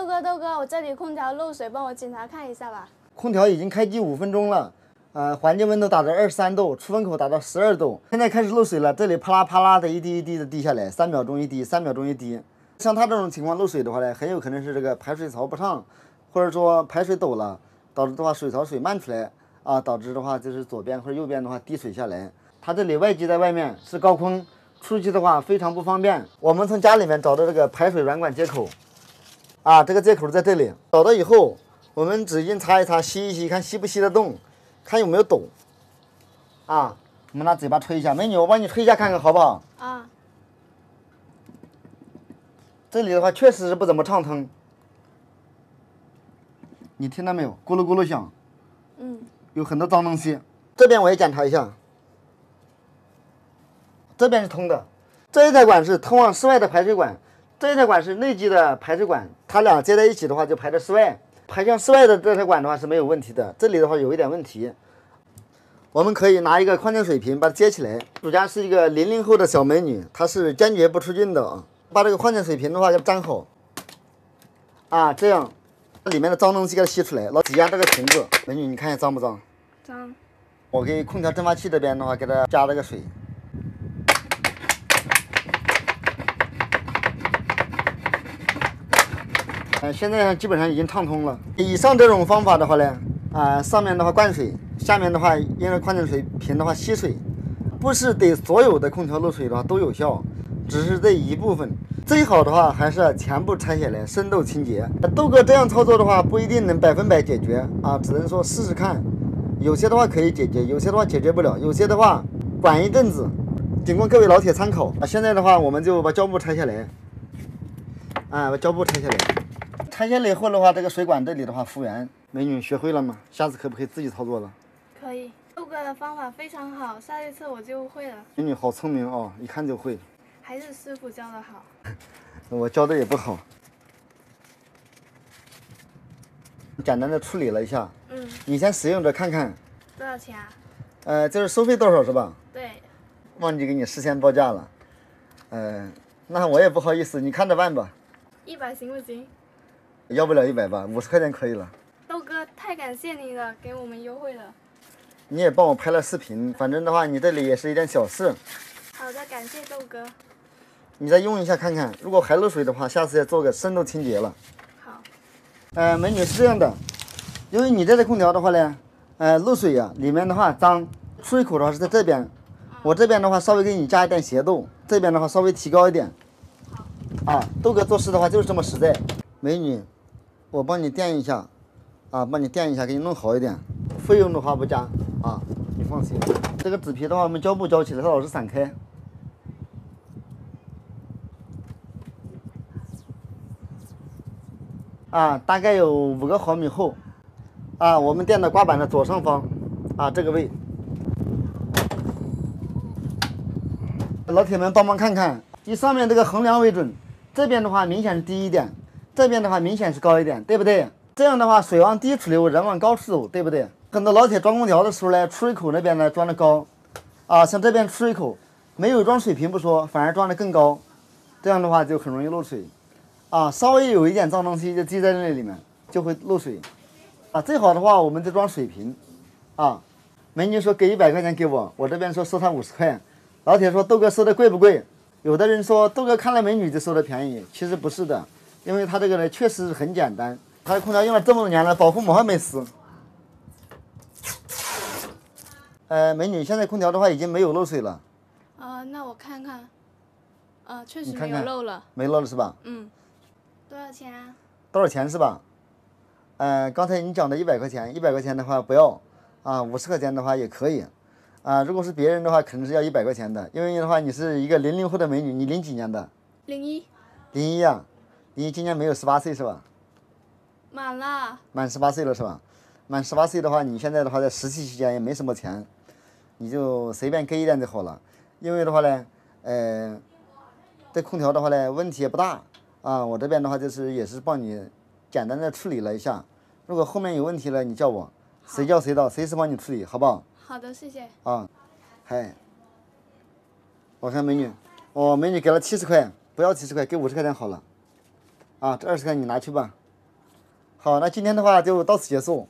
豆哥，我这里空调漏水，帮我检查看一下吧。空调已经开机5分钟了，环境温度达到23度，出风口达到12度，现在开始漏水了，这里啪啦啪啦的一滴一滴的滴下来，3秒钟一滴，3秒钟一滴。像它这种情况漏水的话呢，很有可能是这个排水槽不畅，或者说排水陡了，导致的话水槽水漫出来啊，导致的话就是左边或者右边的话滴水下来。它这里外机在外面是高空，出去的话非常不方便。我们从家里面找到这个排水软管接口，啊，这个接口在这里，找到以后，我们纸巾擦一擦，吸一吸，看吸不吸得动，看有没有抖。啊，我们拿嘴巴吹一下，美女，我帮你吹一下看看好不好？啊。这里的话确实是不怎么畅通，你听到没有？咕噜咕噜响。有很多脏东西。这边我也检查一下，这边是通的，这一台管是通往室外的排水管，这一台管是内机的排水管，它俩接在一起的话就排到室外，排向室外的这台管的话是没有问题的，这里的话有一点问题。我们可以拿一个矿泉水瓶把它接起来。主家是一个00后的小美女，她是坚决不出镜的啊。把这个矿泉水瓶的话要粘好，啊，这样里面的脏东西给它吸出来，老挤压这个瓶子。美女，你看一下脏不脏？脏。我给空调蒸发器这边的话给它加了个水。现在基本上已经畅通了。以上这种方法的话呢，上面的话灌水，下面的话因为矿泉水瓶的话吸水，不是对所有的空调漏水的话都有效，只是这一部分。最好的话还是全部拆下来深度清洁。豆哥这样操作的话不一定能100%解决啊，只能说试试看。有些的话可以解决，有些的话解决不了，有些的话管一阵子，仅供各位老铁参考。现在的话我们就把胶布拆下来，把胶布拆下来。拆下来以后的话，这个水管这里的话复原。美女学会了吗？下次可不可以自己操作了？可以。豆哥的方法非常好，下一次我就会了。美女好聪明哦，一看就会。还是师傅教的好。我教的也不好。简单的处理了一下。你先使用着看看。多少钱啊？这是收费多少是吧？对。忘记给你事先报价了。那我也不好意思，你看着办吧。100行不行？要不了100吧，50块钱可以了。豆哥，太感谢你了，给我们优惠了。你也帮我拍了视频，反正的话，你这里也是一件小事。好的，感谢豆哥。你再用一下看看，如果还漏水的话，下次再做个深度清洁了。好。美女是这样的，因为你这台空调的话呢，漏水呀，里面的话脏，出水口的话是在这边，我这边的话稍微给你加一点斜度，这边的话稍微提高一点。好。豆哥做事的话就是这么实在。美女，我帮你垫一下，帮你垫一下，给你弄好一点。费用的话不加啊，你放心。这个纸皮的话，我们胶布胶起来，它老是散开。大概有5个毫米厚。我们垫到刮板的左上方，这个位。老铁们帮忙看看，以上面这个衡量为准，这边的话明显是低一点，这边的话明显是高一点，对不对？这样的话水往低处流，人往高处走，对不对？很多老铁装空调的时候呢，出水口那边呢装的高，像这边出水口没有装水平不说，反而装的更高，这样的话就很容易漏水。稍微有一点脏东西就积在那里面，就会漏水。最好的话我们就装水瓶。美女说给100块钱给我，我这边说收她50块。老铁说豆哥收的贵不贵？有的人说豆哥看了美女就收的便宜，其实不是的，因为它这个呢确实是很简单。它的空调用了这么多年了，保护膜还没撕。美女，现在空调的话已经没有漏水了。那我看看。确实没有漏了。没漏了是吧？多少钱啊？多少钱是吧？刚才你讲的100块钱，100块钱的话不要，50块钱的话也可以。如果是别人的话，肯定是要100块钱的，因为的话你是一个00后的美女，你零几年的？01。01呀，01今年没有18岁是吧？满了。满18岁了是吧？满18岁的话，你现在的话在实习期间也没什么钱，你就随便给一点就好了。因为的话呢，这空调的话呢问题也不大我这边的话就是也是帮你简单的处理了一下。如果后面有问题了，你叫我，谁叫谁到，随时帮你处理，好不好？好的，谢谢。嗨，我看美女，美女给了70块，不要70块，给50块钱好了。这20块你拿去吧。好，那今天的话就到此结束。